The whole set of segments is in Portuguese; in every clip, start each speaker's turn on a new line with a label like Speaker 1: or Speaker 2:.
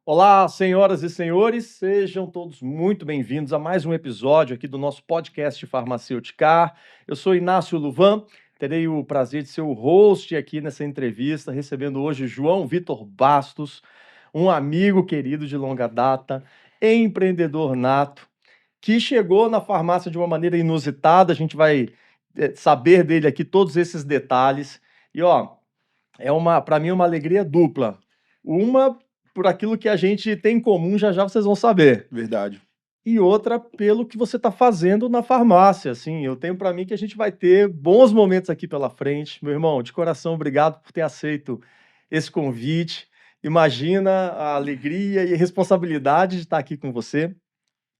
Speaker 1: Olá, senhoras e senhores, sejam todos muito bem-vindos a mais um episódio aqui do nosso podcast Farmacêutica. Eu sou Inácio Luvan, terei o prazer de ser o host aqui nessa entrevista, recebendo hoje João Vitor Bastos, um amigo querido de longa data, empreendedor nato, que chegou na farmácia de uma maneira inusitada. A gente vai saber dele aqui todos esses detalhes. E ó, para mim, uma alegria dupla. Uma, por aquilo que a gente tem em comum, já já vocês vão saber.
Speaker 2: Verdade.
Speaker 1: E outra, pelo que você está fazendo na farmácia. Assim, eu tenho para mim que a gente vai ter bons momentos aqui pela frente. Meu irmão, de coração, obrigado por ter aceito esse convite. Imagina a alegria e a responsabilidade de estar aqui com você.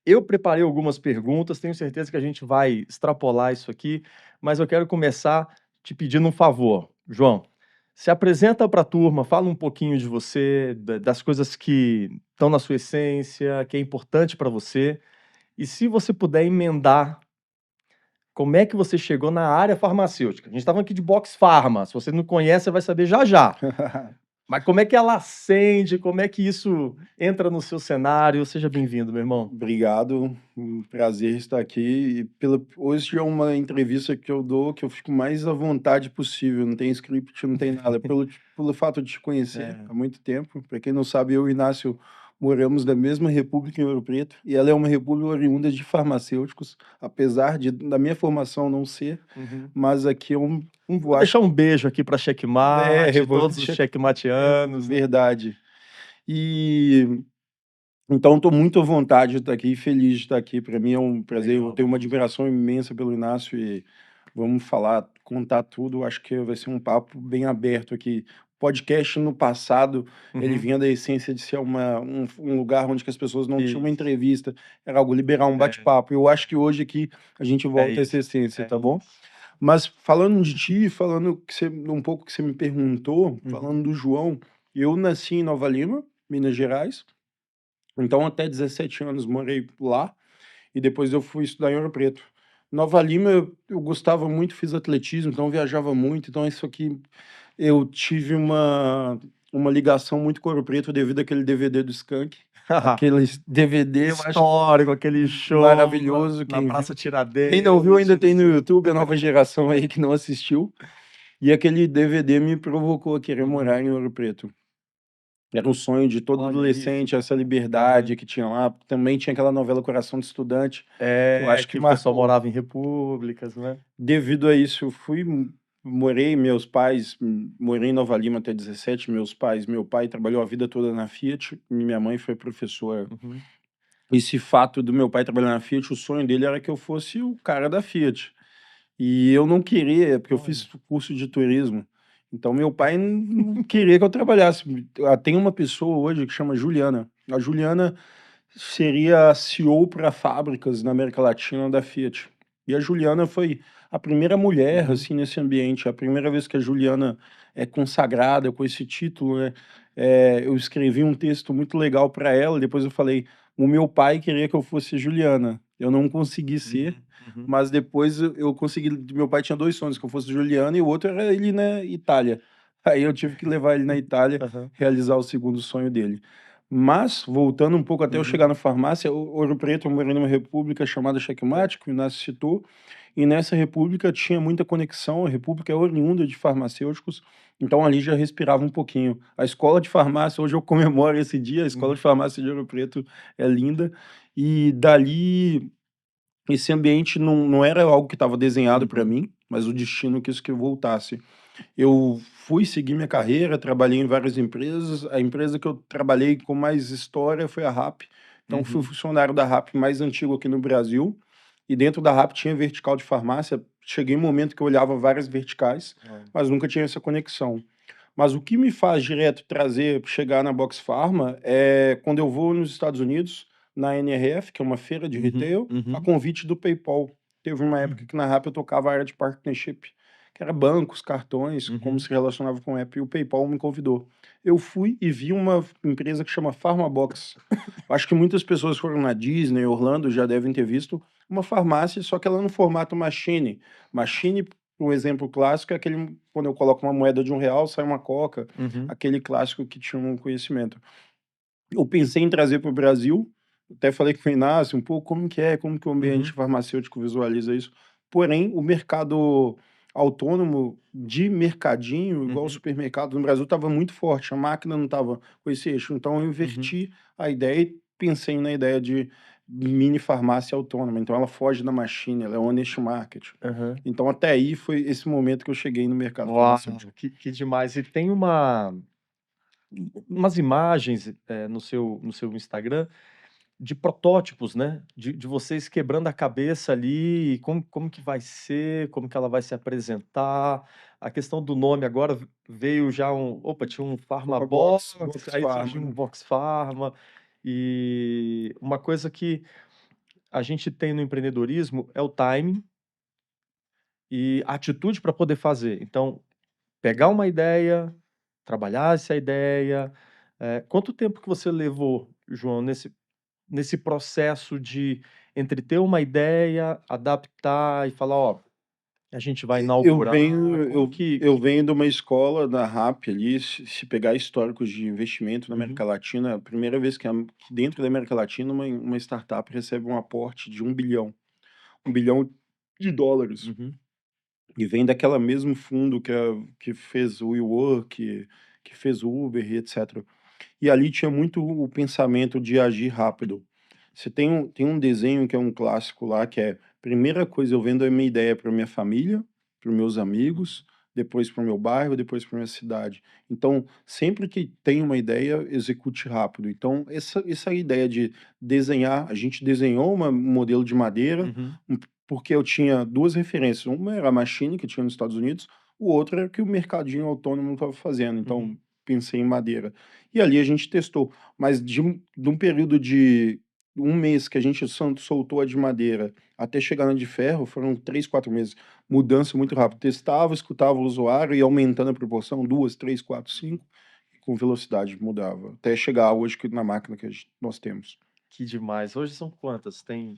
Speaker 1: Eu preparei algumas perguntas, tenho certeza que a gente vai extrapolar isso aqui, mas eu quero começar te pedindo um favor. João, se apresenta para a turma, fala um pouquinho de você, das coisas que estão na sua essência, que é importante para você, e se você puder emendar, como é que você chegou na área farmacêutica? A gente estava aqui de Box Pharma, se você não conhece, você vai saber já já. Mas como é que ela acende? Como é que isso entra no seu cenário? Seja bem-vindo, meu irmão.
Speaker 2: Obrigado, um prazer estar aqui. Hoje é uma entrevista que eu dou que eu fico mais à vontade possível, não tem script, não tem nada. Pelo fato de te conhecer há muito tempo, para quem não sabe, eu e Inácio moramos na mesma república em Ouro Preto, e ela é uma república oriunda de farmacêuticos, apesar da minha formação não ser, mas aqui é
Speaker 1: Vou deixar um beijo aqui para Checkmate, todos os checkmateanos.
Speaker 2: Verdade. E então estou muito à vontade de estar aqui, feliz de estar aqui. Para mim é um prazer,
Speaker 1: Legal.
Speaker 2: eu tenho uma admiração imensa pelo Inácio e vamos falar, contar tudo. Acho que vai ser um papo bem aberto aqui. Podcast no passado, ele vinha da essência de ser um lugar onde que as pessoas não tinham uma
Speaker 1: Isso.
Speaker 2: entrevista, era algo liberar um bate-papo. Eu acho que hoje aqui a gente volta a essa essência, tá bom? Mas falando de ti, falando um pouco que você me perguntou, falando do João, eu nasci em Nova Lima, Minas Gerais. Então, até 17 anos morei lá e depois eu fui estudar em Ouro Preto. Nova Lima, eu gostava muito, fiz atletismo, então viajava muito. Então, isso aqui, eu tive uma ligação muito com Ouro Preto devido àquele DVD do Skank. Aquele DVD, eu acho
Speaker 1: Histórico, aquele show
Speaker 2: maravilhoso.
Speaker 1: na Praça Tiradentes.
Speaker 2: Quem não viu ainda tem no YouTube, a nova geração aí que não assistiu. E aquele DVD me provocou a querer morar em Ouro Preto. Era um sonho de todo adolescente, essa liberdade que tinha lá. Também tinha aquela novela Coração de Estudante. Eu acho que
Speaker 1: o pessoal
Speaker 2: marcou.
Speaker 1: morava em repúblicas, né?
Speaker 2: Devido a isso, morei em Nova Lima até 17, meu pai trabalhou a vida toda na Fiat, minha mãe foi professora. Esse fato do meu pai trabalhar na Fiat, o sonho dele era que eu fosse o cara da Fiat. E eu não queria, porque eu fiz curso de turismo. Então meu pai não queria que eu trabalhasse. Tem uma pessoa hoje que chama Juliana. A Juliana seria a CEO para fábricas na América Latina da Fiat. E a Juliana foi a primeira mulher assim nesse ambiente, a primeira vez que a Juliana é consagrada com esse título, né? Eu escrevi um texto muito legal para ela, depois eu falei, o meu pai queria que eu fosse Juliana. Eu não consegui ser, mas depois eu consegui. Meu pai tinha 2 sonhos, que eu fosse Juliana e o outro era ele na Itália. Aí eu tive que levar ele na Itália, realizar o segundo sonho dele. Mas, voltando um pouco até eu chegar na farmácia, Ouro Preto, eu morei numa república chamada Checkmate, que o Inácio citou, e nessa república tinha muita conexão, a república é oriunda de farmacêuticos, então ali já respirava um pouquinho. A escola de farmácia, hoje eu comemoro esse dia, a escola de farmácia de Ouro Preto é linda, e dali esse ambiente não era algo que estava desenhado para mim, mas o destino quis que eu voltasse. Eu fui seguir minha carreira, trabalhei em várias empresas. A empresa que eu trabalhei com mais história foi a RAP. Então, fui funcionário da RAP mais antigo aqui no Brasil. E dentro da RAP tinha vertical de farmácia. Cheguei em um momento que eu olhava várias verticais, mas nunca tinha essa conexão. Mas o que me faz direto chegar na Box Pharma é quando eu vou nos Estados Unidos, na NRF, que é uma feira de retail, a convite do PayPal. Teve uma época que na RAP eu tocava a área de partnership, que era bancos, cartões, como se relacionava com o app, e o PayPal me convidou. Eu fui e vi uma empresa que chama Pharmabox. Acho que muitas pessoas foram na Disney, Orlando, já devem ter visto uma farmácia, só que ela no formato machine. Machine um exemplo clássico é aquele quando eu coloco uma moeda de R$ 1, sai uma Coca,
Speaker 1: Uhum,
Speaker 2: aquele clássico que tinha um conhecimento. Eu pensei em trazer para o Brasil, até falei com o Inácio um pouco como que o ambiente
Speaker 1: uhum,
Speaker 2: farmacêutico visualiza isso, porém o mercado autônomo de mercadinho, igual o
Speaker 1: uhum,
Speaker 2: supermercado no Brasil, estava muito forte, a máquina não estava com esse eixo, então eu
Speaker 1: uhum.
Speaker 2: inverti a ideia e pensei na ideia de mini farmácia autônoma, então ela foge da machine, ela é honest market.
Speaker 1: Aham.
Speaker 2: Então até aí foi esse momento que eu cheguei no mercado
Speaker 1: Uau,
Speaker 2: farmacêutico.
Speaker 1: que demais. E tem umas imagens no seu Instagram de protótipos, né? De vocês quebrando a cabeça ali, e como que vai ser, como que ela vai se apresentar. A questão do nome agora veio já um. Opa, tinha um
Speaker 2: Uma
Speaker 1: Pharmabox,
Speaker 2: Box
Speaker 1: aí
Speaker 2: Pharma,
Speaker 1: surgiu um
Speaker 2: né?
Speaker 1: Vox Pharma. E uma coisa que a gente tem no empreendedorismo é o timing e a atitude para poder fazer. Então, pegar uma ideia, trabalhar essa ideia. Quanto tempo que você levou, João, nesse processo de entre ter uma ideia, adaptar e falar, ó, a gente vai
Speaker 2: Eu
Speaker 1: inaugurar,
Speaker 2: venho
Speaker 1: como
Speaker 2: eu venho de uma escola da RAP ali, se pegar históricos de investimento na
Speaker 1: Uhum,
Speaker 2: América Latina, a primeira vez que dentro da América Latina uma startup recebe um aporte de 1 bilhão, US$ 1 bilhão,
Speaker 1: uhum,
Speaker 2: e vem daquela mesmo fundo que fez o WeWork, que fez o Uber e etcétera. E ali tinha muito o pensamento de agir rápido. Você tem um desenho que é um clássico lá, que é: primeira coisa eu vendo a minha ideia para minha família, para os meus amigos, depois para o meu bairro, depois para minha cidade. Então, sempre que tem uma ideia, execute rápido. Então, essa ideia de desenhar, a gente desenhou um modelo de madeira,
Speaker 1: uhum,
Speaker 2: porque eu tinha 2 referências, uma era a Machine, que tinha nos Estados Unidos, o outro era que o mercadinho autônomo estava fazendo, então
Speaker 1: uhum,
Speaker 2: pensei em madeira. E ali a gente testou, mas de um período de 1 mês que a gente soltou a de madeira até chegar na de ferro, foram 3, 4 meses. Mudança muito rápida. Testava, escutava o usuário e aumentando a proporção, 2, 3, 4,
Speaker 1: uhum.
Speaker 2: 5, e com velocidade mudava, até chegar hoje na máquina que nós temos.
Speaker 1: Que demais. Hoje são quantas? Tem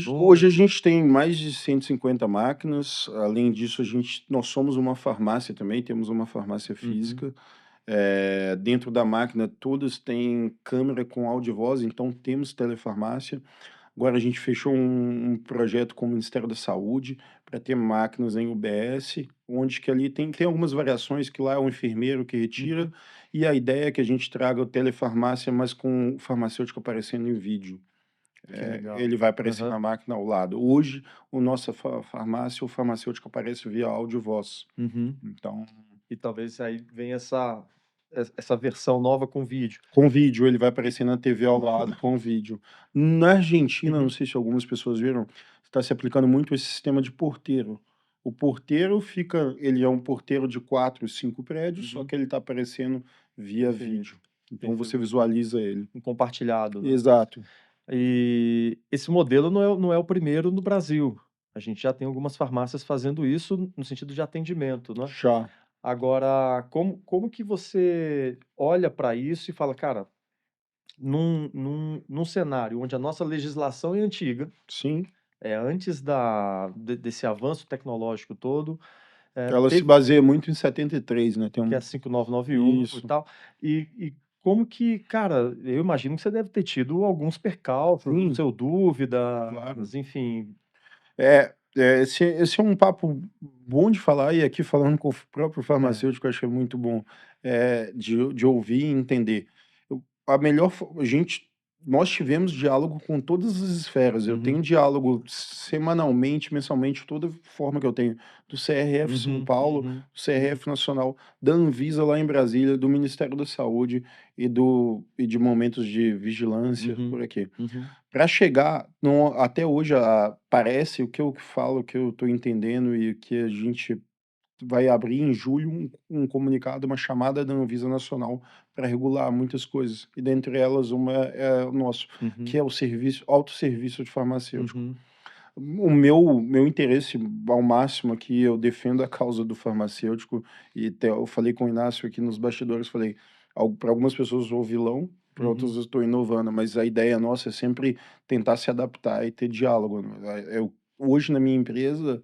Speaker 2: Hoje a
Speaker 1: número?
Speaker 2: gente tem mais de 150 máquinas, além disso nós somos uma farmácia também, temos uma farmácia
Speaker 1: Uhum,
Speaker 2: física, dentro da máquina todas têm câmera com áudio e voz, então temos telefarmácia. Agora a gente fechou um projeto com o Ministério da Saúde para ter máquinas em UBS, onde que ali tem algumas variações, que lá é o enfermeiro que retira,
Speaker 1: uhum.
Speaker 2: e a ideia é que a gente traga o telefarmácia, mas com o farmacêutico aparecendo em vídeo.
Speaker 1: Que legal.
Speaker 2: Ele vai aparecer
Speaker 1: Aham,
Speaker 2: na máquina ao lado. Hoje, o nossa farmácia, o farmacêutico aparece via áudio e voz.
Speaker 1: uhum.
Speaker 2: Então,
Speaker 1: E talvez aí venha essa versão nova com vídeo.
Speaker 2: com vídeo, ele vai aparecer na TV ao lado com vídeo. Na Argentina, não
Speaker 1: Uhum,
Speaker 2: sei se algumas pessoas viram, está se aplicando muito esse sistema de porteiro. O porteiro ele é um porteiro de 4, 5 prédios, só
Speaker 1: uhum.
Speaker 2: que ele está aparecendo via vídeo.
Speaker 1: Perfeito,
Speaker 2: Então você
Speaker 1: perfeito.
Speaker 2: visualiza ele.
Speaker 1: Um compartilhado, né.
Speaker 2: Exato.
Speaker 1: E esse modelo não é o primeiro no Brasil. A gente já tem algumas farmácias fazendo isso no sentido de atendimento, né.
Speaker 2: Já.
Speaker 1: Agora, como que você olha para isso e fala: "Cara, num cenário onde a nossa legislação é antiga,
Speaker 2: Sim.
Speaker 1: é antes desse avanço tecnológico todo,
Speaker 2: Ela se
Speaker 1: teve
Speaker 2: baseia muito em 73, né? Tem
Speaker 1: que é
Speaker 2: um.
Speaker 1: 5991 e
Speaker 2: Isso.
Speaker 1: tal, e como que cara, eu imagino que você deve ter tido alguns percalços, no
Speaker 2: Sim,
Speaker 1: seu
Speaker 2: claro.
Speaker 1: dúvidas, enfim.
Speaker 2: Esse é um papo bom de falar, e aqui falando com o próprio
Speaker 1: É.
Speaker 2: farmacêutico, eu acho que é muito bom, de ouvir e entender. A melhor nós tivemos diálogo com todas as esferas, eu tenho
Speaker 1: Uhum,
Speaker 2: diálogo semanalmente, mensalmente, toda forma que eu tenho, do CRF São
Speaker 1: uhum,
Speaker 2: Paulo,
Speaker 1: uhum,
Speaker 2: do
Speaker 1: uhum,
Speaker 2: CRF Nacional, da Anvisa lá em Brasília, do Ministério da Saúde e de momentos de vigilância
Speaker 1: uhum,
Speaker 2: por aqui.
Speaker 1: uhum,
Speaker 2: Para chegar no até hoje, parece o que eu falo, o que eu estou entendendo e que a gente vai abrir em julho um comunicado, uma chamada da Anvisa Nacional para regular muitas coisas, e dentre elas uma é o nosso, que
Speaker 1: uhum,
Speaker 2: é o autosserviço de farmacêutico.
Speaker 1: uhum,
Speaker 2: O meu interesse ao máximo aqui, eu defendo a causa do farmacêutico, e até eu falei com o Inácio aqui nos bastidores, falei: Para algumas pessoas eu sou vilão, para outras
Speaker 1: uhum,
Speaker 2: eu estou inovando, mas a ideia nossa é sempre tentar se adaptar e ter diálogo, né. Hoje na minha empresa,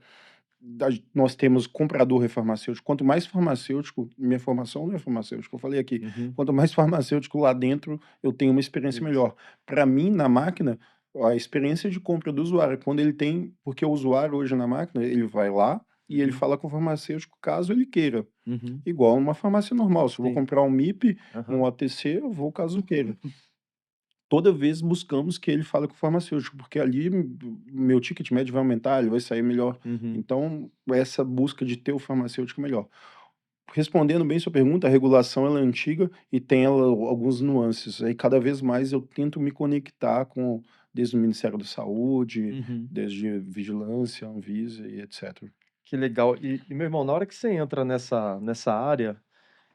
Speaker 2: nós temos comprador farmacêutico. Quanto mais farmacêutico, minha formação não é farmacêutica, eu falei aqui,
Speaker 1: Uhum.
Speaker 2: quanto mais farmacêutico lá dentro, eu tenho uma experiência
Speaker 1: Isso.
Speaker 2: melhor. Para mim, na máquina, a experiência de compra do usuário, quando ele tem, porque o usuário hoje na máquina, ele vai lá e ele
Speaker 1: Uhum.
Speaker 2: fala com o farmacêutico caso ele queira.
Speaker 1: Uhum.
Speaker 2: Igual numa farmácia normal, se eu vou
Speaker 1: Sim.
Speaker 2: comprar um MIP, um
Speaker 1: Aham.
Speaker 2: OTC, eu vou caso eu queira. Toda vez buscamos que ele fale com o farmacêutico, porque ali meu ticket médio vai aumentar, ele vai sair melhor.
Speaker 1: Uhum.
Speaker 2: Então, essa busca de ter o farmacêutico melhor. Respondendo bem sua pergunta, a regulação ela é antiga e tem ela alguns nuances. Aí cada vez mais eu tento me conectar com desde o Ministério da Saúde,
Speaker 1: Uhum.
Speaker 2: desde vigilância, Anvisa e etc.
Speaker 1: Que legal. Meu irmão, na hora que você entra nessa área,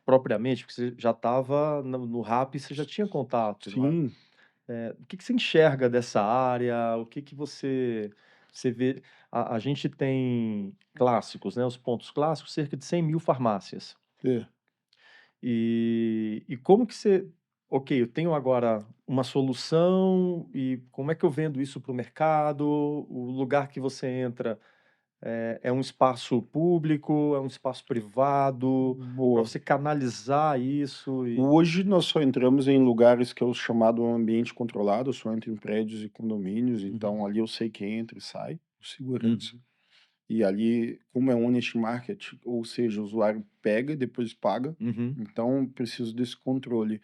Speaker 1: propriamente, porque você já estava no RAP, você já tinha contatos lá.
Speaker 2: Sim,
Speaker 1: O que que você enxerga dessa área? O que que você vê? A gente tem clássicos, né? Os pontos clássicos, cerca de 100.000 farmácias.
Speaker 2: é.
Speaker 1: E como que você. Ok, eu tenho agora uma solução e como é que eu vendo isso para o mercado? O lugar que você entra é um espaço público, é um espaço privado, para
Speaker 2: Boa.
Speaker 1: você canalizar isso e.
Speaker 2: Hoje nós só entramos em lugares que é o chamado ambiente controlado, eu só entro em prédios e condomínios,
Speaker 1: Uhum,
Speaker 2: então ali eu sei quem entra e sai, segurança.
Speaker 1: uhum,
Speaker 2: E ali, como é um honest market, ou seja, o usuário pega e depois paga,
Speaker 1: uhum,
Speaker 2: então preciso desse controle.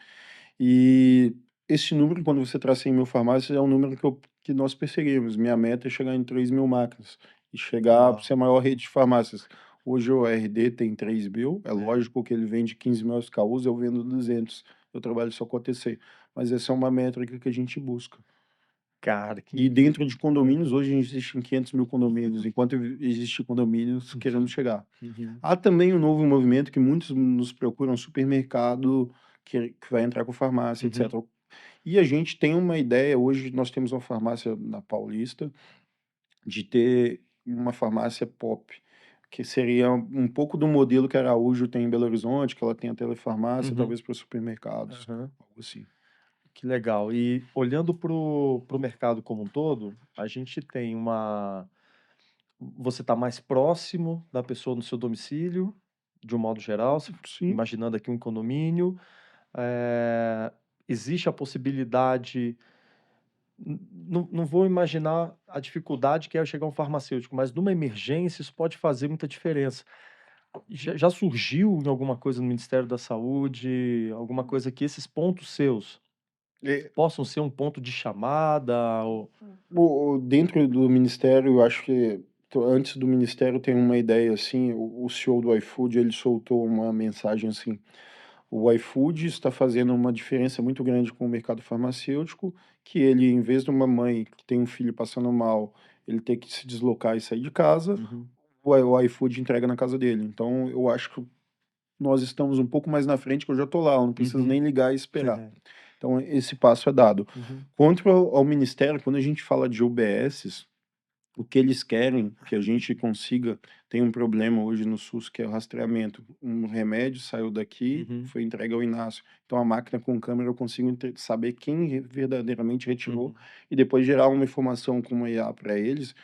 Speaker 2: E esse número, quando você traz 100.000 farmácias, é um número que nós perseguimos. Minha meta é chegar em 3.000 máquinas e chegar a ser a
Speaker 1: uau,
Speaker 2: maior rede de farmácias. Hoje o RD tem 3.000, é
Speaker 1: é,
Speaker 2: lógico que ele vende 15.000 SKUs, eu vendo 200. Eu trabalho só com ATC, mas essa é uma métrica que a gente busca.
Speaker 1: cara,
Speaker 2: E
Speaker 1: que
Speaker 2: dentro de condomínios, hoje existem 500.000 condomínios, enquanto existem condomínios, queremos chegar.
Speaker 1: uhum,
Speaker 2: Há também um novo movimento que muitos nos procuram, supermercado, que vai entrar com farmácia,
Speaker 1: uhum,
Speaker 2: etc. E a gente tem uma ideia, hoje nós temos uma farmácia na Paulista, de ter uma farmácia pop, que seria um pouco do modelo que a Araújo tem em Belo Horizonte, que ela tem a telefarmácia,
Speaker 1: uhum,
Speaker 2: talvez para supermercados,
Speaker 1: aham.
Speaker 2: algo assim.
Speaker 1: Que legal. E olhando para o mercado como um todo, a gente tem uma. Você está mais próximo da pessoa no seu domicílio, de um modo geral,
Speaker 2: Sim.
Speaker 1: imaginando aqui um condomínio. eh, Existe a possibilidade. Não vou imaginar a dificuldade que é chegar um farmacêutico, mas numa emergência isso pode fazer muita diferença. Já surgiu em alguma coisa no Ministério da Saúde, alguma coisa que esses pontos seus
Speaker 2: É,
Speaker 1: possam ser um ponto de chamada ou.
Speaker 2: dentro do ministério, eu acho que antes do ministério tem uma ideia assim, o CEO do iFood, ele soltou uma mensagem assim: o iFood está fazendo uma diferença muito grande com o mercado farmacêutico, que ele, em vez de uma mãe que tem um filho passando mal, ele ter que se deslocar e sair de casa,
Speaker 1: Uhum,
Speaker 2: o iFood entrega na casa dele. Então, eu acho que nós estamos um pouco mais na frente, que eu já estou lá, eu não preciso
Speaker 1: uhum.
Speaker 2: nem ligar e esperar. Então, esse passo é dado.
Speaker 1: Uhum,
Speaker 2: Quanto ao ministério, quando a gente fala de UBSs, o que eles querem que a gente consiga, tem um problema hoje no SUS que é o rastreamento. Um remédio saiu daqui,
Speaker 1: uhum,
Speaker 2: foi entregue ao Inácio. Então a máquina com câmera eu consigo saber quem verdadeiramente retirou
Speaker 1: uhum,
Speaker 2: e depois gerar uma informação com uma IA para eles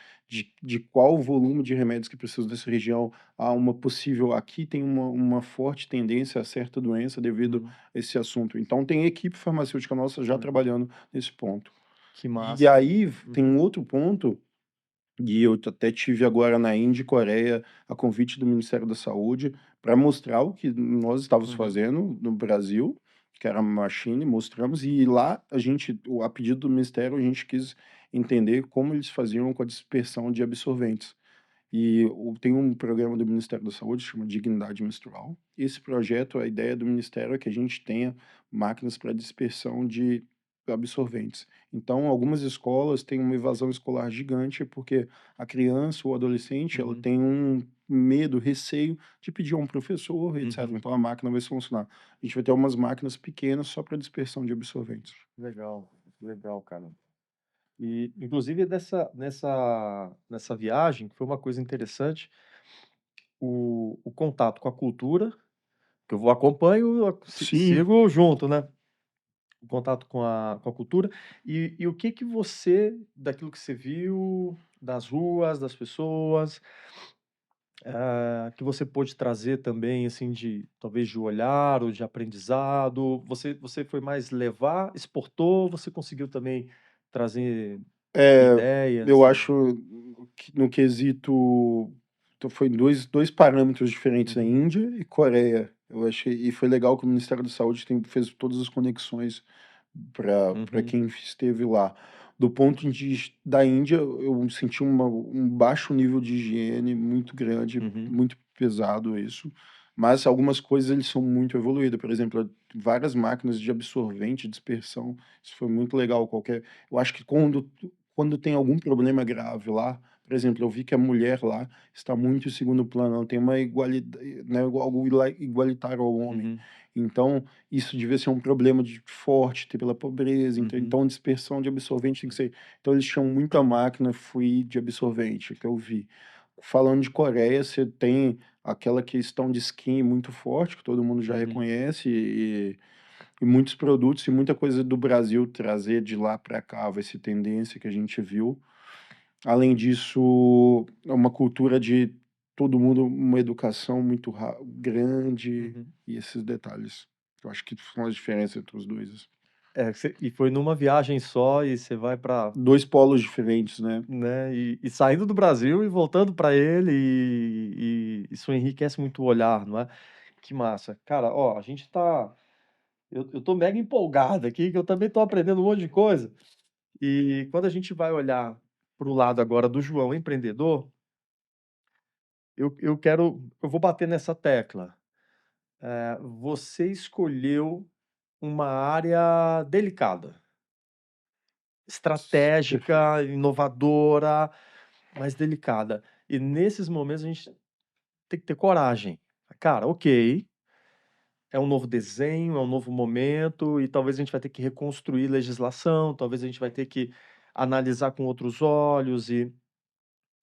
Speaker 2: de qual o volume de remédios que precisam dessa região. Há uma possível, aqui tem uma forte tendência a certa doença devido
Speaker 1: uhum,
Speaker 2: a esse assunto. Então tem equipe farmacêutica nossa já
Speaker 1: uhum.
Speaker 2: trabalhando nesse ponto.
Speaker 1: Que
Speaker 2: E
Speaker 1: massa.
Speaker 2: aí tem
Speaker 1: Uhum,
Speaker 2: um outro ponto e eu até tive agora na Índia e Coreia a convite do Ministério da Saúde para mostrar o que nós estávamos
Speaker 1: uhum,
Speaker 2: fazendo no Brasil, que era a machine, mostramos, e lá a pedido do Ministério, a gente quis entender como eles faziam com a dispersão de absorventes. E tem um programa do Ministério da Saúde, chama Dignidade Menstrual. Esse projeto, a ideia do Ministério é que a gente tenha máquinas para dispersão de absorventes. Então, algumas escolas têm uma evasão escolar gigante, porque a criança ou adolescente, ela
Speaker 1: uhum,
Speaker 2: tem um medo, receio de pedir a um professor, etc.
Speaker 1: uhum.
Speaker 2: Então, a máquina vai solucionar. A gente vai ter umas máquinas pequenas só para dispersão de absorventes.
Speaker 1: Legal, legal, cara. E, inclusive, nessa viagem, foi uma coisa interessante, o contato com a cultura, que eu vou acompanho,
Speaker 2: Sim,
Speaker 1: sigo junto, né? O contato com a cultura. E o que que você, daquilo que você viu, das ruas, das pessoas, Que você pôde trazer também, assim, de talvez de olhar ou de aprendizado? Você foi mais levar, exportou, você conseguiu também trazer
Speaker 2: É, eu
Speaker 1: ideias e
Speaker 2: acho que no quesito foi dois parâmetros diferentes, a
Speaker 1: uhum,
Speaker 2: Índia e Coreia. Eu achei e foi legal que o Ministério da Saúde fez todas as conexões para
Speaker 1: uhum,
Speaker 2: quem esteve lá. Do ponto da Índia, eu senti um baixo nível de higiene muito grande,
Speaker 1: uhum,
Speaker 2: muito pesado isso, mas algumas coisas eles são muito evoluídas, por exemplo, várias máquinas de absorvente, dispersão, isso foi muito legal. Eu acho que quando tem algum problema grave lá, por exemplo, eu vi que a mulher lá está muito em segundo plano, ela tem uma igualdade, né, algo igualitário ao homem.
Speaker 1: uhum,
Speaker 2: Então, isso devia ser um problema forte pela pobreza,
Speaker 1: uhum,
Speaker 2: então dispersão de absorvente tem que ser. Então, eles tinham muita máquina free de absorvente, que eu vi. Falando de Coreia, você tem aquela questão de skin muito forte, que todo mundo já
Speaker 1: uhum.
Speaker 2: reconhece, e muitos produtos e muita coisa do Brasil trazer de lá para cá, vai ser tendência que a gente viu. Além disso, é uma cultura de todo mundo, uma educação muito grande
Speaker 1: Uhum.
Speaker 2: e esses detalhes. Eu acho que são as diferenças entre os dois.
Speaker 1: E foi numa viagem só e você vai para,
Speaker 2: Dois polos diferentes, né?
Speaker 1: né, e saindo do Brasil e voltando para ele e isso enriquece muito o olhar, não é? Que massa. Cara, ó, a gente tá eu tô mega empolgado aqui, que eu também tô aprendendo um monte de coisa. E quando a gente vai olhar para o lado agora do João empreendedor, eu vou bater nessa tecla. Você escolheu uma área delicada,
Speaker 2: Perfeito.
Speaker 1: estratégica, inovadora, mas delicada. E nesses momentos a gente tem que ter coragem. Cara, ok, é um novo desenho, é um novo momento, e talvez a gente vai ter que reconstruir legislação, talvez a gente vai ter que analisar com outros olhos e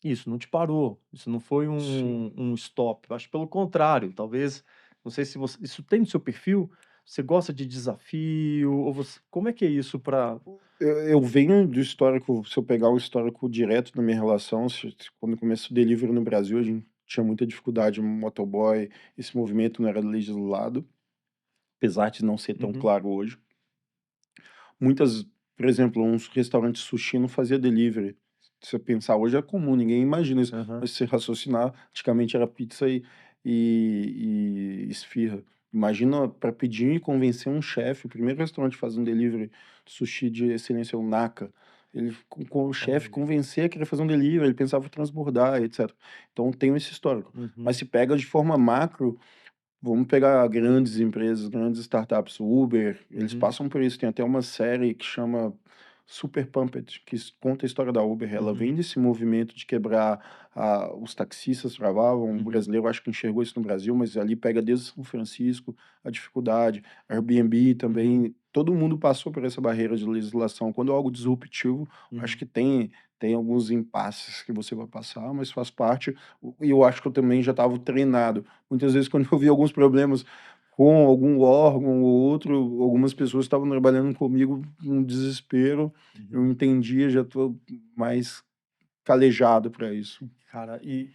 Speaker 1: isso não te parou, isso não foi
Speaker 2: Sim.
Speaker 1: um stop. Eu acho pelo contrário, talvez, não sei se você, isso tem no seu perfil? Você gosta de desafio? Ou você, como é que é isso para.
Speaker 2: Eu venho do histórico, se eu pegar o histórico direto da minha relação, quando começou o delivery no Brasil, a gente tinha muita dificuldade, motoboy, esse movimento não era legislado, apesar de não ser tão
Speaker 1: Uhum,
Speaker 2: claro hoje. Muitas, por exemplo, uns restaurantes sushi não fazia delivery. Se você pensar hoje é comum, ninguém imagina isso,
Speaker 1: aham,
Speaker 2: mas se você raciocinar, antigamente era pizza e esfirra. Imagina para pedir e convencer um chefe, o primeiro restaurante a fazer um delivery de sushi de excelência é o Naka. Ele com o chefe
Speaker 1: olha,
Speaker 2: convencer a querer fazer um delivery, ele pensava em transbordar, etc. Então tem esse histórico. Mas
Speaker 1: uhum,
Speaker 2: se pega de forma macro, vamos pegar grandes empresas, grandes startups, o Uber, eles
Speaker 1: uhum,
Speaker 2: passam por isso. Tem até uma série que chama Super Pumped, que conta a história da Uber. Ela
Speaker 1: uhum,
Speaker 2: vem desse movimento de quebrar os taxistas travavam. Um
Speaker 1: uhum,
Speaker 2: brasileiro acho que enxergou isso no Brasil, mas ali pega desde São Francisco a dificuldade. Airbnb
Speaker 1: uhum,
Speaker 2: também. Todo mundo passou por essa barreira de legislação. Quando é algo disruptivo, acho
Speaker 1: uhum.
Speaker 2: que tem alguns impasses que você vai passar, mas faz parte. E eu acho que eu também já estava treinado. Muitas vezes, quando eu vi alguns problemas com algum órgão ou outro, algumas pessoas estavam trabalhando comigo num desespero, eu
Speaker 1: Uhum.
Speaker 2: entendia, já estou mais calejado para isso.
Speaker 1: Cara, e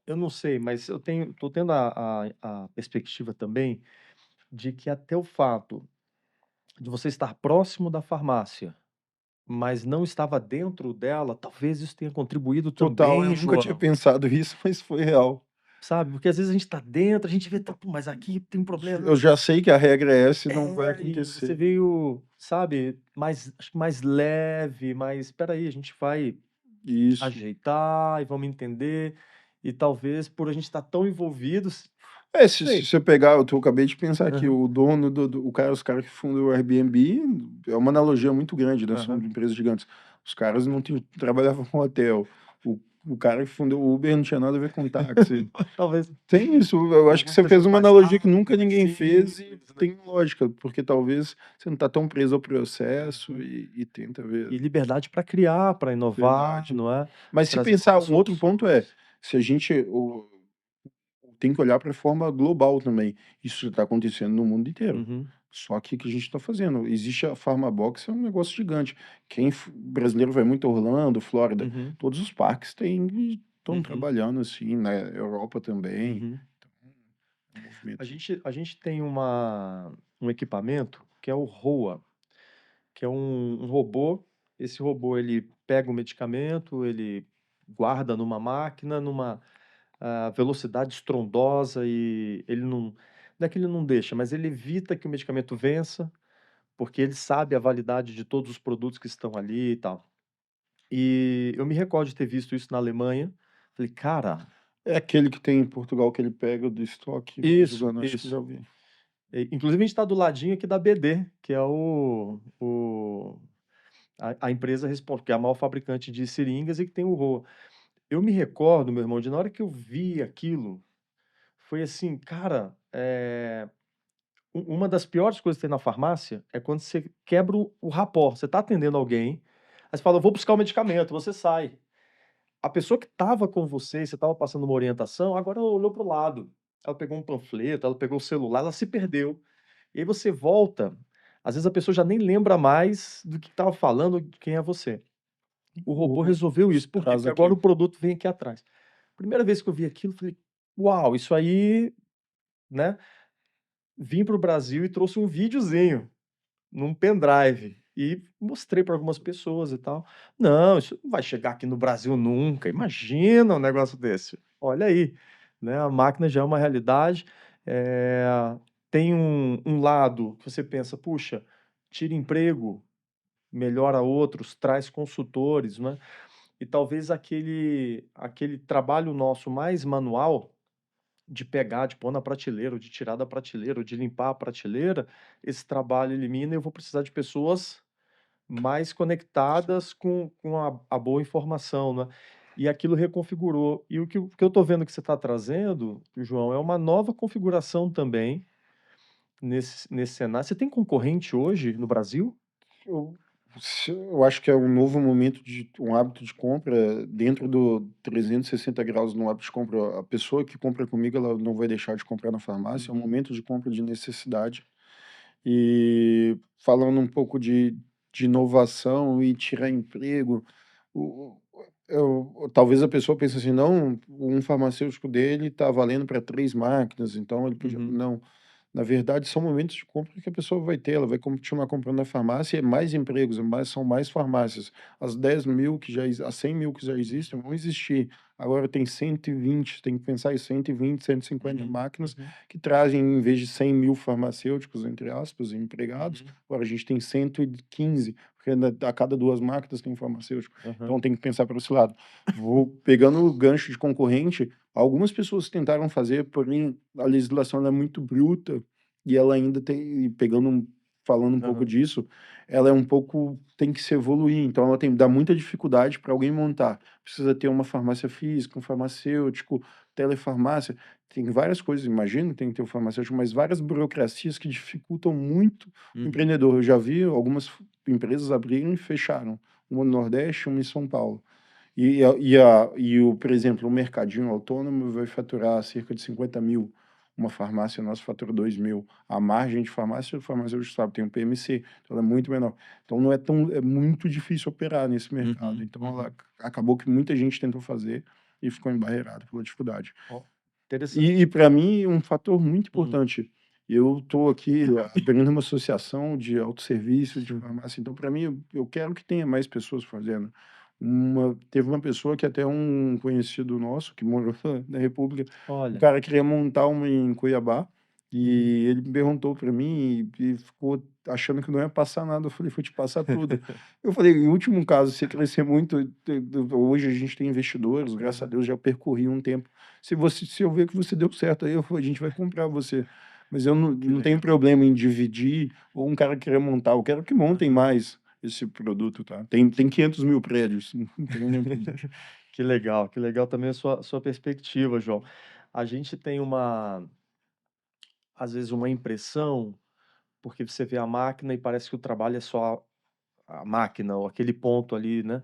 Speaker 1: eu não sei, mas tô tendo a perspectiva também de que até o fato de você estar próximo da farmácia, mas não estava dentro dela, talvez isso tenha contribuído
Speaker 2: Total, eu
Speaker 1: também,
Speaker 2: nunca tinha
Speaker 1: João.
Speaker 2: pensado isso, mas foi real.
Speaker 1: Sabe? Porque às vezes a gente está dentro, a gente vê, tá, "Pô, mas aqui tem um problema."
Speaker 2: Eu já sei que a regra é essa e não vai
Speaker 1: E você
Speaker 2: acontecer.
Speaker 1: veio, sabe, mais, acho que mais leve, mais, espera aí, a gente vai
Speaker 2: Isso.
Speaker 1: ajeitar e vamos entender. E talvez por a gente estar tão envolvidos,
Speaker 2: É, se
Speaker 1: sei.
Speaker 2: você pegar, eu acabei de pensar aqui,
Speaker 1: Aham,
Speaker 2: o dono os caras que fundam o Airbnb, é uma analogia muito grande, né, são
Speaker 1: aham.
Speaker 2: empresas gigantes. Os caras não trabalhavam com hotel. O cara que fundou o Uber não tinha nada a ver com táxi.
Speaker 1: Talvez
Speaker 2: Tem isso, eu acho que
Speaker 1: algumas
Speaker 2: você fez
Speaker 1: pessoas
Speaker 2: uma
Speaker 1: mais
Speaker 2: analogia que
Speaker 1: rápidas,
Speaker 2: nunca
Speaker 1: mais
Speaker 2: ninguém fez e
Speaker 1: simples, né?
Speaker 2: tem lógica, porque talvez você não está tão preso ao processo
Speaker 1: Aham.
Speaker 2: e tenta ver
Speaker 1: E liberdade para criar, para inovar,
Speaker 2: verdade.
Speaker 1: não é?
Speaker 2: Mas se
Speaker 1: Trazer
Speaker 2: pensar,
Speaker 1: novas
Speaker 2: um outro ponto
Speaker 1: soluções.
Speaker 2: se a gente tem que olhar para a forma global também. Isso está acontecendo no mundo inteiro.
Speaker 1: Uhum,
Speaker 2: Só que o que a gente está fazendo? Existe a Farmabox, é um negócio gigante. Brasileiro vai muito a Orlando, Flórida,
Speaker 1: uhum.
Speaker 2: todos os parques têm. estão
Speaker 1: Uhum,
Speaker 2: trabalhando assim, na Europa também.
Speaker 1: uhum.
Speaker 2: É um
Speaker 1: A
Speaker 2: movimento.
Speaker 1: gente, a gente tem um equipamento que é o ROA, que é um robô. Esse robô ele pega o medicamento, ele guarda numa máquina, numa velocidade estrondosa e ele não é que ele não deixa, mas ele evita que o medicamento vença, porque ele sabe a validade de todos os produtos que estão ali e tal. E eu me recordo de ter visto isso na Alemanha. Falei, cara,
Speaker 2: É aquele que tem em Portugal que ele pega do estoque e vai
Speaker 1: isso,
Speaker 2: jogando, acho que
Speaker 1: isso.
Speaker 2: já ouvi.
Speaker 1: Inclusive, a gente está do ladinho aqui da BD, que é a empresa que é a maior fabricante de seringas e que tem o ROA. Eu me recordo, meu irmão, de na hora que eu vi aquilo, foi assim, cara, uma das piores coisas que tem na farmácia é quando você quebra o rapport. Você está atendendo alguém, aí você fala, eu vou buscar o medicamento, você sai. A pessoa que estava com você, você estava passando uma orientação, agora ela olhou para o lado. Ela pegou um panfleto, ela pegou o celular, ela se perdeu. E aí você volta, às vezes a pessoa já nem lembra mais do que estava falando, de quem é você. O robô
Speaker 2: O
Speaker 1: resolveu isso. Por quê?
Speaker 2: traz
Speaker 1: Porque agora
Speaker 2: aqui.
Speaker 1: o produto vem aqui atrás. Primeira vez que eu vi aquilo, eu falei, uau, isso aí, né? Vim para o Brasil e trouxe um videozinho num pendrive e mostrei para algumas pessoas e tal. Não, isso não vai chegar aqui no Brasil nunca. Imagina um negócio desse. Olha aí, né? A máquina já é uma realidade. Eh, tem um lado que você pensa, puxa, tira emprego, melhora outros, traz consultores, né? E talvez aquele trabalho nosso mais manual de pegar, de pôr na prateleira, ou de tirar da prateleira, ou de limpar a prateleira, esse trabalho elimina e eu vou precisar de pessoas mais conectadas com a boa informação, né? E aquilo reconfigurou. E o que eu estou vendo que você está trazendo, João, é uma nova configuração também nesse cenário. Você tem concorrente hoje no Brasil?
Speaker 2: Eu, eu acho que é um novo momento de um hábito de compra dentro do 360 graus no hábito de compra. A pessoa que compra comigo, ela não vai deixar de comprar na farmácia. É um
Speaker 1: Uhum,
Speaker 2: momento de compra de necessidade. E falando um pouco de inovação e tirar emprego, o, talvez a pessoa pense assim, não, um farmacêutico dele está valendo para 3 máquinas, então ele podia.
Speaker 1: uhum,
Speaker 2: Não. Na verdade, são momentos de compra que a pessoa vai ter, ela vai continuar comprando na farmácia, e é mais empregos, são mais farmácias. As 10.000 as 100.000 que já existem vão existir. Agora tem 120, tem que pensar em 120, 150
Speaker 1: uhum,
Speaker 2: máquinas
Speaker 1: uhum,
Speaker 2: que trazem, em vez de 100.000 farmacêuticos, entre aspas, empregados,
Speaker 1: uhum,
Speaker 2: agora a gente tem 115, porque a cada 2 máquinas tem um farmacêutico.
Speaker 1: uhum,
Speaker 2: Então tem que pensar por esse lado. Vou pegando o gancho de concorrente, algumas pessoas tentaram fazer, porém a legislação ela é muito bruta e ela ainda tem, e falando um pouco
Speaker 1: uhum,
Speaker 2: disso, ela é um pouco, tem que se evoluir, então ela dá muita dificuldade para alguém montar. Precisa ter uma farmácia física, um farmacêutico, telefarmácia, tem várias coisas, imagino, tem que ter um farmacêutico, mas várias burocracias que dificultam muito o
Speaker 1: uhum.
Speaker 2: empreendedor. Eu já vi algumas empresas abrirem e fecharam, uma no Nordeste, uma em São Paulo. Por exemplo, o mercadinho autônomo vai faturar cerca de 50.000. Uma farmácia nossa fatura 2.000. A margem de farmácia, o farmacêutico sabe, tem um PMC, então ela é muito menor. Então não é tão, é muito difícil operar nesse mercado.
Speaker 1: Uhum,
Speaker 2: Então ela
Speaker 1: uhum.
Speaker 2: acabou que muita gente tentou fazer e ficou embarreirado pela dificuldade.
Speaker 1: Ó, interessante.
Speaker 2: E para mim, um fator muito
Speaker 1: Hum.
Speaker 2: importante, eu estou aqui abrindo uma associação de autosserviço, de farmácia, então para mim, eu quero que tenha mais pessoas fazendo. Teve uma pessoa que até um conhecido nosso, que morou na República, o
Speaker 1: Olha.
Speaker 2: cara queria montar uma em Cuiabá,
Speaker 1: Uhum.
Speaker 2: e ele me perguntou para mim e ficou achando que não ia passar nada, eu falei: "Vou te passar tudo". Eu falei: "Em último caso, se crescer muito, hoje a gente tem investidores, graças a
Speaker 1: Aham.
Speaker 2: Deus já percorri um tempo, se eu ver que você deu certo, aí a gente vai comprar você. Mas eu
Speaker 1: Que
Speaker 2: não tenho
Speaker 1: legal.
Speaker 2: problema em dividir ou um cara querer montar, eu quero que montem
Speaker 1: Aham.
Speaker 2: mais esse produto, tá. Tem 500.000 prédios, não tem nenhum problema.
Speaker 1: Que legal também a sua perspectiva, João. A gente tem às vezes, uma impressão, porque você vê a máquina e parece que o trabalho é só a máquina ou aquele ponto ali, né?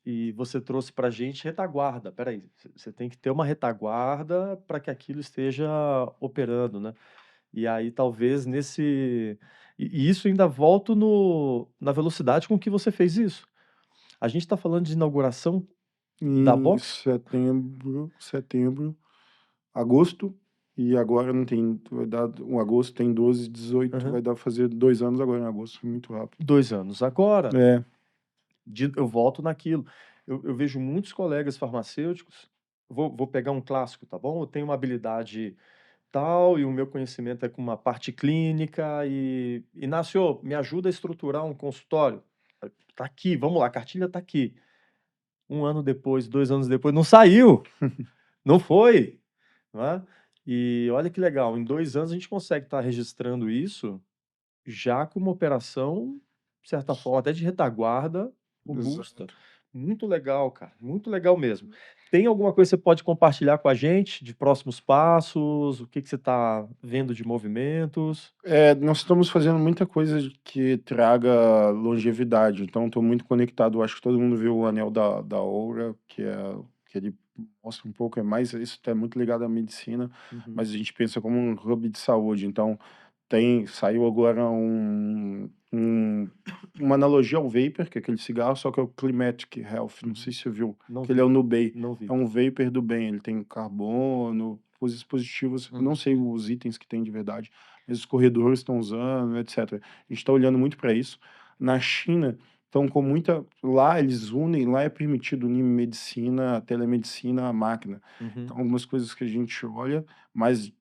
Speaker 1: E você trouxe para a gente retaguarda. Espera aí, você tem que ter uma retaguarda para que aquilo esteja operando, né? E aí talvez e isso ainda volto no na velocidade com que você fez isso. A gente está falando de inauguração Da
Speaker 2: em
Speaker 1: Box?
Speaker 2: setembro, agosto, e agora não tem, vai dar, um agosto tem 12, 18,
Speaker 1: Aham.
Speaker 2: vai dar fazer 2 anos agora em agosto, muito rápido.
Speaker 1: 2 anos. Agora,
Speaker 2: É,
Speaker 1: eu volto naquilo. Eu vejo muitos colegas farmacêuticos. Vou pegar um clássico, tá bom? Eu tenho uma habilidade tal e o meu conhecimento é com uma parte clínica. E Inácio, me ajuda a estruturar um consultório. Tá aqui, vamos lá, a cartilha tá aqui. 1 ano depois, 2 anos depois, não saiu, não foi, não é? E olha que legal, em 2 anos a gente consegue estar registrando isso já com uma operação, de certa forma, até de retaguarda robusta.
Speaker 2: exato.
Speaker 1: Muito legal, cara, muito legal mesmo. Tem alguma coisa que você pode compartilhar com a gente de próximos passos? O que que você está vendo de movimentos?
Speaker 2: Nós estamos fazendo muita coisa que traga longevidade, então estou muito conectado. Acho que todo mundo viu o anel da Oura, que ele mostra um pouco, isso está muito ligado à medicina,
Speaker 1: Uhum,
Speaker 2: mas a gente pensa como um hub de saúde. Então, saiu agora uma analogia ao vapor, que é aquele cigarro, só que é o Climatic Health, não
Speaker 1: uhum.
Speaker 2: sei se você viu,
Speaker 1: Não
Speaker 2: que ele é
Speaker 1: vi,
Speaker 2: o Nubei.
Speaker 1: não
Speaker 2: É
Speaker 1: vi.
Speaker 2: um vapor do bem, ele tem carbono, coisas positivas, eu não
Speaker 1: Uhum,
Speaker 2: sei os itens que tem de verdade, mas os corredores estão usando, etc. A gente está olhando muito para isso. Na China, estão com muita. Lá eles unem, lá é permitido unir medicina, telemedicina, a máquina.
Speaker 1: uhum,
Speaker 2: Então, algumas coisas que a gente olha, mas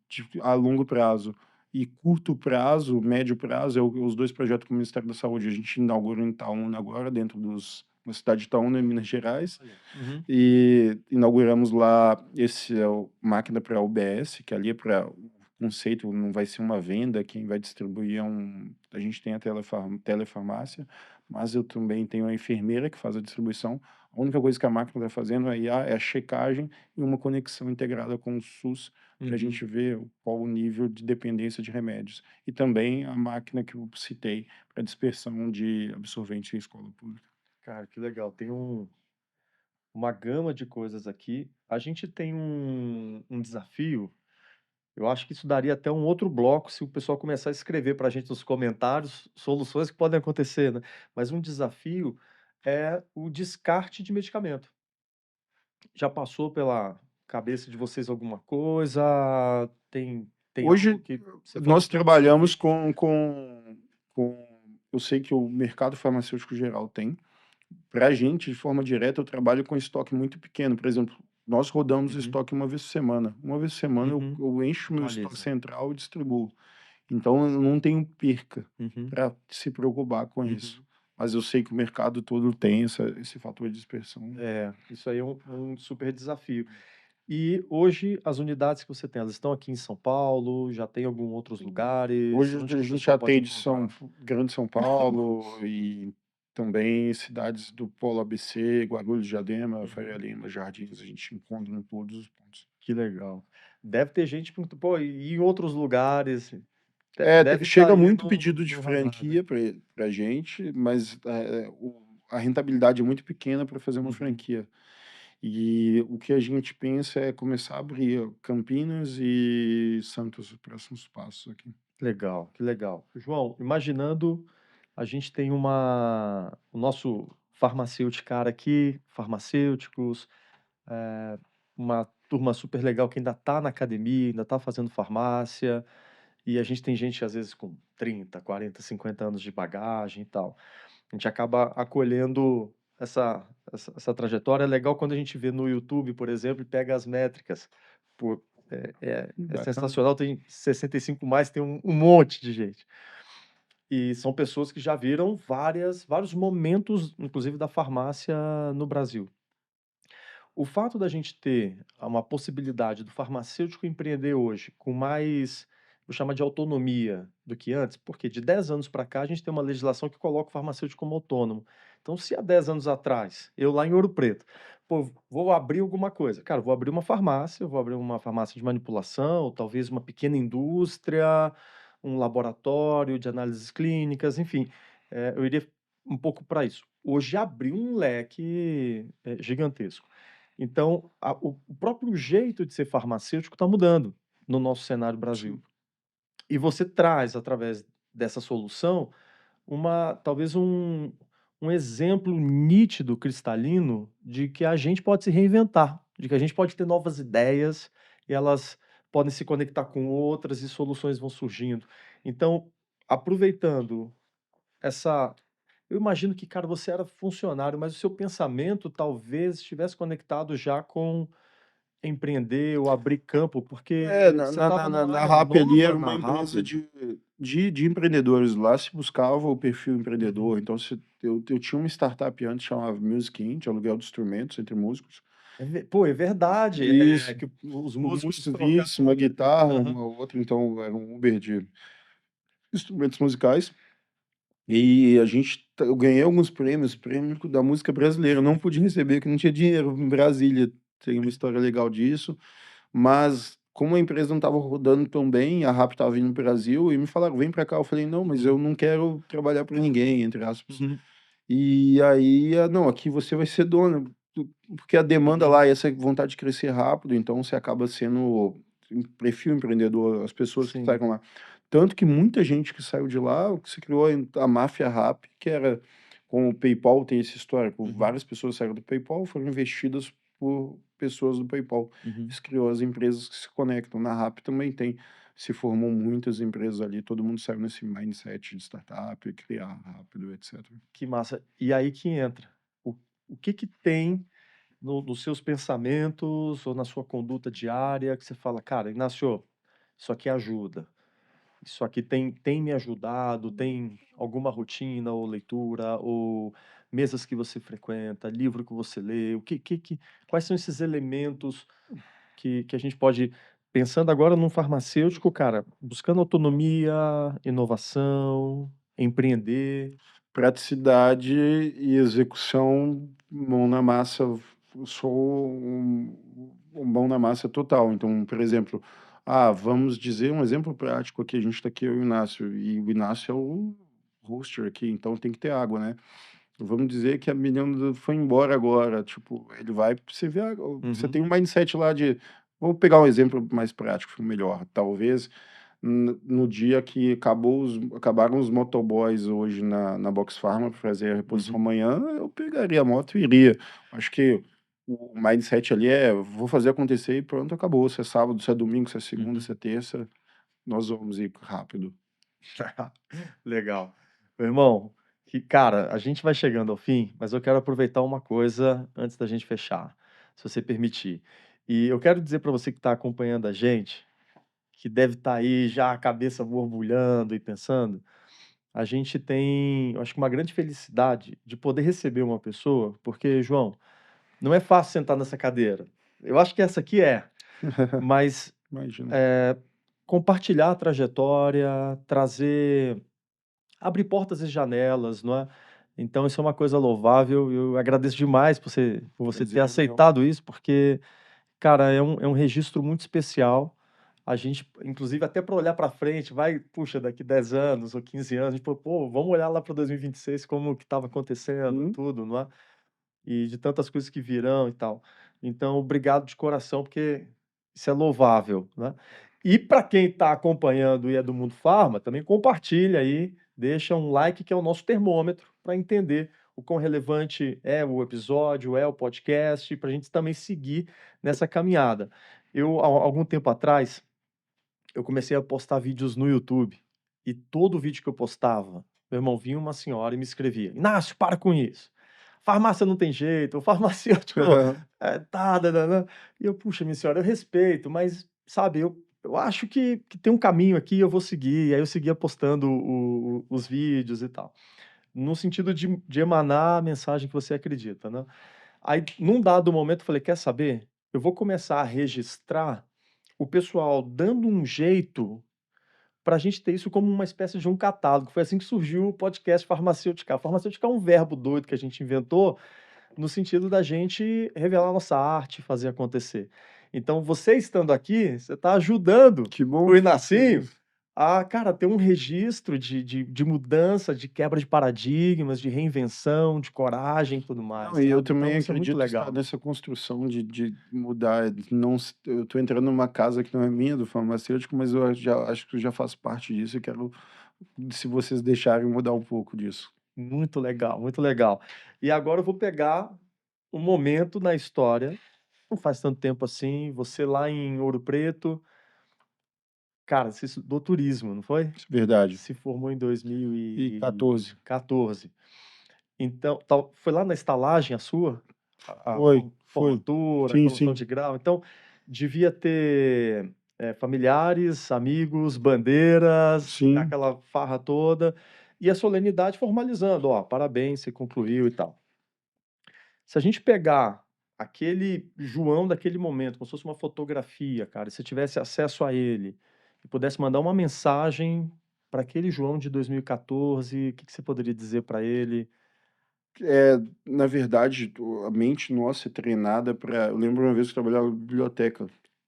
Speaker 2: a longo prazo. E curto prazo, médio prazo, os dois projetos com o Ministério da Saúde. A gente inaugura em Itaúna agora, na cidade de Itaúna, em Minas Gerais,
Speaker 1: olha. Uhum,
Speaker 2: e inauguramos lá esse máquina para UBS, que ali é para o conceito, não vai ser uma venda, quem vai distribuir a gente tem a telefarmácia, mas eu também tenho a enfermeira que faz a distribuição. A única coisa que a máquina está fazendo é a checagem e uma conexão integrada com o SUS para a
Speaker 1: uhum.
Speaker 2: gente ver qual o nível de dependência de remédios. E também a máquina que eu citei para dispersão de absorvente em escola pública.
Speaker 1: Cara, que legal. Tem uma gama de coisas aqui. A gente tem um desafio. Eu acho que isso daria até um outro bloco se o pessoal começar a escrever para a gente nos comentários soluções que podem acontecer, né? Mas um desafio é o descarte de medicamento. Já passou pela cabeça de vocês alguma coisa? Tem algo
Speaker 2: Hoje,
Speaker 1: que você fala,
Speaker 2: nós
Speaker 1: putz,
Speaker 2: trabalhamos com eu sei que o mercado farmacêutico geral tem. Para a gente, de forma direta, eu trabalho com estoque muito pequeno. Por exemplo, nós rodamos
Speaker 1: uhum,
Speaker 2: estoque uma vez por semana. Uma vez por semana
Speaker 1: uhum,
Speaker 2: eu encho meu
Speaker 1: olha
Speaker 2: estoque
Speaker 1: isso.
Speaker 2: central e distribuo. Então eu não tenho perca
Speaker 1: Uhum,
Speaker 2: para se preocupar com isso.
Speaker 1: uhum.
Speaker 2: Mas eu sei que o mercado todo tem esse fator de dispersão.
Speaker 1: É, isso aí é um super desafio. E hoje as unidades que você tem, elas estão aqui em São Paulo, já tem algum outros lugares?
Speaker 2: Hoje
Speaker 1: Onde
Speaker 2: a
Speaker 1: que o
Speaker 2: gente
Speaker 1: pessoal pode
Speaker 2: atende
Speaker 1: encontrar?
Speaker 2: Grande São Paulo e também cidades do Polo ABC, Guarulhos, Diadema, Faria
Speaker 1: Uhum.
Speaker 2: Lima, Jardins, a gente encontra em todos os pontos.
Speaker 1: Que legal. Deve ter gente perguntando, pô, e em outros lugares? Deve estar
Speaker 2: Chega
Speaker 1: aí
Speaker 2: muito
Speaker 1: no,
Speaker 2: pedido de
Speaker 1: no radar, né?
Speaker 2: franquia para gente, mas a rentabilidade é muito pequena para fazer uma
Speaker 1: Uhum.
Speaker 2: franquia. E o que a gente pensa é começar a abrir Campinas e Santos, os próximos passos aqui.
Speaker 1: Legal, que legal. João, imaginando, a gente tem o nosso farmacêutico aqui, farmacêuticos, uma turma super legal que ainda está na academia, ainda está fazendo farmácia, e a gente tem gente, às vezes, com 30, 40, 50 anos de bagagem e tal. A gente acaba acolhendo essa trajetória. É legal quando a gente vê no YouTube, por exemplo, e pega as métricas. Pô, é
Speaker 2: Bacana.
Speaker 1: sensacional, tem 65 mais, tem um monte de gente. E são pessoas que já viram vários momentos, inclusive da farmácia no Brasil. O fato da gente ter uma possibilidade do farmacêutico empreender hoje com mais, vou chamar de autonomia do que antes, porque de 10 anos para cá a gente tem uma legislação que coloca o farmacêutico como autônomo. Então, se há 10 anos atrás, eu lá em Ouro Preto, pô, vou abrir alguma coisa. Cara, vou abrir uma farmácia, vou abrir uma farmácia de manipulação, ou talvez uma pequena indústria, um laboratório de análises clínicas, enfim, eu iria um pouco para isso. Hoje abriu um leque gigantesco. Então, o próprio jeito de ser farmacêutico está mudando no nosso cenário Brasil.
Speaker 2: Sim.
Speaker 1: E você traz, através dessa solução, talvez um exemplo nítido, cristalino, de que a gente pode se reinventar, de que a gente pode ter novas ideias e elas podem se conectar com outras e soluções vão surgindo. Então, aproveitando essa eu imagino que, cara, você era funcionário, mas o seu pensamento talvez estivesse conectado já com empreender ou abrir campo, porque
Speaker 2: É, na
Speaker 1: você
Speaker 2: na
Speaker 1: estava
Speaker 2: na na
Speaker 1: numa
Speaker 2: na
Speaker 1: área
Speaker 2: RAP ali
Speaker 1: nova
Speaker 2: era uma
Speaker 1: na
Speaker 2: empresa
Speaker 1: RAP.
Speaker 2: de empreendedores. Lá se buscava o perfil
Speaker 1: Uhum.
Speaker 2: empreendedor. Então, se eu tinha uma startup antes, chamava Music In, de aluguel de instrumentos entre músicos.
Speaker 1: É verdade,
Speaker 2: Isso.
Speaker 1: que os
Speaker 2: Os
Speaker 1: músicos
Speaker 2: músicos vinham, uma
Speaker 1: trocavam.
Speaker 2: guitarra,
Speaker 1: Aham.
Speaker 2: uma outra, então era um Uber de instrumentos musicais. E eu ganhei alguns prêmios, prêmio da música brasileira. Eu não pude receber, porque não tinha dinheiro em Brasília. Tem uma história legal disso. Mas como a empresa não estava rodando tão bem, a RAP estava vindo para o Brasil e me falaram: "Vem para cá". Eu falei: "Não, mas eu
Speaker 1: Uhum.
Speaker 2: não quero trabalhar para ninguém", entre aspas.
Speaker 1: Uhum.
Speaker 2: E aí, "Não, aqui você vai ser dona", porque a demanda
Speaker 1: Uhum.
Speaker 2: lá e essa vontade de crescer rápido, então você acaba sendo um perfil empreendedor, as pessoas que
Speaker 1: Sim.
Speaker 2: saíram lá. Tanto que muita gente que saiu de lá, o que se criou a máfia RAP, que era com o PayPal tem esse histórico,
Speaker 1: Uhum.
Speaker 2: várias pessoas saíram do PayPal, foram investidas por pessoas do PayPal.
Speaker 1: Uhum.
Speaker 2: Isso criou as empresas que se conectam. Na RAP também tem, se formou muitas empresas ali, todo mundo saiu nesse mindset de startup, criar rápido, etc.
Speaker 1: Que massa. E aí que entra, o o que que tem nos seus pensamentos ou na sua conduta diária que você fala: "Cara, Inácio, isso aqui ajuda. Isso aqui tem me ajudado, tem alguma rotina ou leitura ou mesas que você frequenta, livro que você lê, o que quais são esses elementos que a gente pode pensando agora num farmacêutico, cara, buscando autonomia, inovação, empreender.
Speaker 2: Praticidade e execução, mão na massa. Eu sou um mão na massa total. Então, por exemplo, vamos dizer um exemplo prático aqui, a gente está aqui, eu e o Inácio, e o Inácio é o hoster aqui, então tem que ter água, né. Vamos dizer que a menina foi embora agora, tipo, ele vai você vê você
Speaker 1: Uhum,
Speaker 2: tem um mindset lá de vamos pegar um exemplo mais prático, melhor, talvez no dia que acabaram os motoboys hoje na Box Pharma para fazer a reposição
Speaker 1: uhum,
Speaker 2: amanhã, eu pegaria a moto e iria. Acho que o mindset ali é: "Vou fazer acontecer e pronto, acabou. Se é sábado, se é domingo, se é segunda,
Speaker 1: uhum.
Speaker 2: se é terça, nós vamos ir rápido".
Speaker 1: Legal. Meu irmão, que cara, a gente vai chegando ao fim, mas eu quero aproveitar uma coisa antes da gente fechar, se você permitir. E eu quero dizer para você que está acompanhando a gente, que deve estar aí já a cabeça borbulhando e pensando, a gente tem, eu acho que uma grande felicidade de poder receber uma pessoa, porque, João, não é fácil sentar nessa cadeira. Eu acho que essa aqui é, mas
Speaker 2: Imagina.
Speaker 1: eh, compartilhar a trajetória, trazer abrir portas e janelas, não é. Então isso é uma coisa louvável, eu agradeço demais por você ter
Speaker 2: Prazer é meu.
Speaker 1: aceitado isso, porque, cara, é um registro muito especial. A gente, inclusive, até para olhar para frente, vai, puxa, daqui 10 anos ou 15 anos, a gente falou: "Pô, vamos olhar lá para 2026 como que estava acontecendo
Speaker 2: Hum,
Speaker 1: tudo", não é. E de tantas coisas que virão e tal. Então, obrigado de coração, porque isso é louvável, né. E para quem está acompanhando e é do mundo farma, também compartilha aí, deixa um like que é o nosso termômetro para entender o quão relevante é o episódio, é o podcast, para a gente também seguir nessa caminhada. Eu, há algum tempo atrás, eu comecei a postar vídeos no YouTube, e todo vídeo que eu postava, meu irmão, vinha uma senhora e me escrevia: "Inácio, para com isso. Farmácia não tem jeito, o farmacêutico, tá nã-nã-nã". E eu: "Puxa, minha senhora, eu respeito, mas, sabe, eu acho que tem um caminho aqui, eu vou seguir". E aí eu seguia postando os vídeos e tal, no sentido de emanar a mensagem que você acredita, né. Aí, num dado momento, eu falei: "Quer saber? Eu vou começar a registrar o pessoal dando um jeito para a gente ter isso como uma espécie de um catálogo". Foi assim que surgiu o podcast Farmacêutica. Farmacêutica é um verbo doido que a gente inventou, no sentido da gente revelar nossa arte, fazer acontecer. Então, você estando aqui, você está ajudando
Speaker 2: que bom,
Speaker 1: o
Speaker 2: fico
Speaker 1: Inacinho
Speaker 2: feliz.
Speaker 1: a, cara, ter um registro de mudança, de quebra de paradigmas, de reinvenção, de coragem e tudo mais,
Speaker 2: Não, e eu
Speaker 1: sabe.
Speaker 2: também
Speaker 1: Então isso é muito
Speaker 2: acredito estar
Speaker 1: legal.
Speaker 2: nessa construção de mudar, de não s eu estou entrando numa casa que não é minha, do farmacêutico, mas eu já acho que eu já faço parte disso e quero, se vocês deixarem, mudar um pouco disso.
Speaker 1: Muito legal, muito legal. E agora eu vou pegar um momento na história, não faz tanto tempo assim, você lá em Ouro Preto, cara, você estudou turismo, não foi?
Speaker 2: Verdade.
Speaker 1: Se formou em dois mil
Speaker 2: E
Speaker 1: e
Speaker 2: 14.
Speaker 1: 14. Então, foi lá na estalagem a sua? A
Speaker 2: Foi, foi.
Speaker 1: formatura, a
Speaker 2: Sim,
Speaker 1: colação
Speaker 2: sim,
Speaker 1: de grau, então devia ter, familiares, amigos, bandeiras,
Speaker 2: sim.
Speaker 1: aquela farra toda, e a solenidade formalizando: "Ó, parabéns, você concluiu e tal". Se a gente pegar aquele João daquele momento, como se fosse uma fotografia, cara, e você tivesse acesso a ele, e pudesse mandar uma mensagem para aquele João de 2014, o que que você poderia dizer para ele?
Speaker 2: É, na verdade, a mente nossa é treinada para. Eu lembro uma vez que eu trabalhava na biblioteca,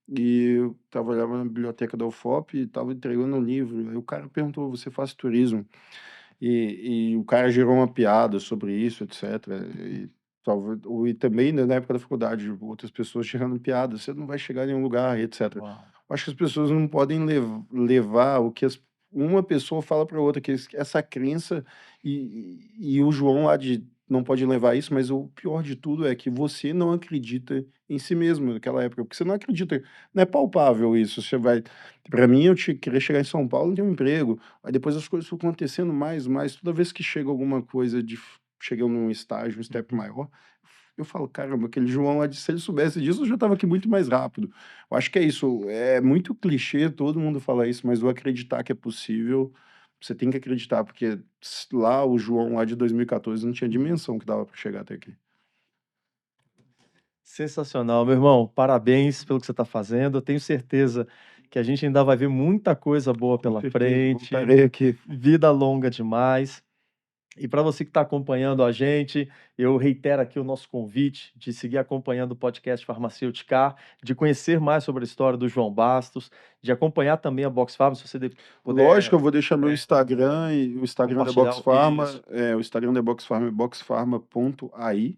Speaker 2: e eu trabalhava na biblioteca da UFOP e estava entregando um livro. Aí o cara perguntou: Você faz turismo? E o cara gerou uma piada sobre isso, etc. E também, né, na época da faculdade, outras pessoas gerando piada: Você não vai chegar em nenhum lugar, etc.
Speaker 1: Uau!
Speaker 2: Acho que as pessoas não podem levar o que uma pessoa fala para outra, que essa crença, e o João lá de não pode levar isso, mas o pior de tudo é que você não acredita em si mesmo naquela época, porque você não acredita, não é palpável isso. Você vai. Para mim, queria chegar em São Paulo e ter um emprego. Aí depois as coisas foram acontecendo mais. Toda vez que chega alguma coisa de. Chega num estágio, um step
Speaker 1: Uhum.
Speaker 2: maior, eu falo, caramba, aquele João lá, se ele soubesse disso, eu já estava aqui muito mais rápido. Eu acho que é isso, é muito clichê, todo mundo fala isso, mas o acreditar que é possível, você tem que acreditar, porque lá o João lá de 2014 não tinha dimensão que dava para chegar até aqui.
Speaker 1: Sensacional, meu irmão, parabéns pelo que você está fazendo, eu tenho certeza que a gente ainda vai ver muita coisa boa
Speaker 2: Com
Speaker 1: pela
Speaker 2: certeza,
Speaker 1: frente,
Speaker 2: voltarei aqui.
Speaker 1: vida longa demais. E para você que está acompanhando a gente, eu reitero aqui o nosso convite de seguir acompanhando o podcast Farmacêutica, de conhecer mais sobre a história do João Bastos, de acompanhar também a Box Farm, se você
Speaker 2: Lógico,
Speaker 1: puder
Speaker 2: eu vou deixar meu Instagram, e o Instagram da Box
Speaker 1: compartilhar
Speaker 2: Pharma,
Speaker 1: isso.
Speaker 2: o Instagram da Box Pharma é boxpharma.ai,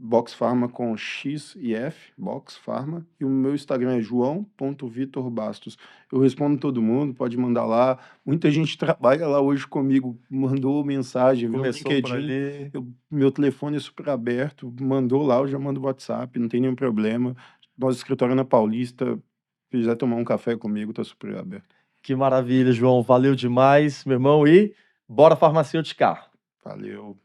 Speaker 2: Box Pharma com X e F, Box Pharma, e o meu Instagram é joão.vitorbastos. Eu respondo todo mundo, pode mandar lá. Muita gente trabalha lá hoje comigo, mandou mensagem, viu o
Speaker 1: Começou por
Speaker 2: LinkedIn,
Speaker 1: ali.
Speaker 2: meu telefone é super aberto, mandou lá, eu já mando WhatsApp, não tem nenhum problema. Nosso escritório é na Paulista, se quiser tomar um café comigo, tá super aberto.
Speaker 1: Que maravilha, João, valeu demais, meu irmão, e bora farmacêutica.
Speaker 2: Valeu.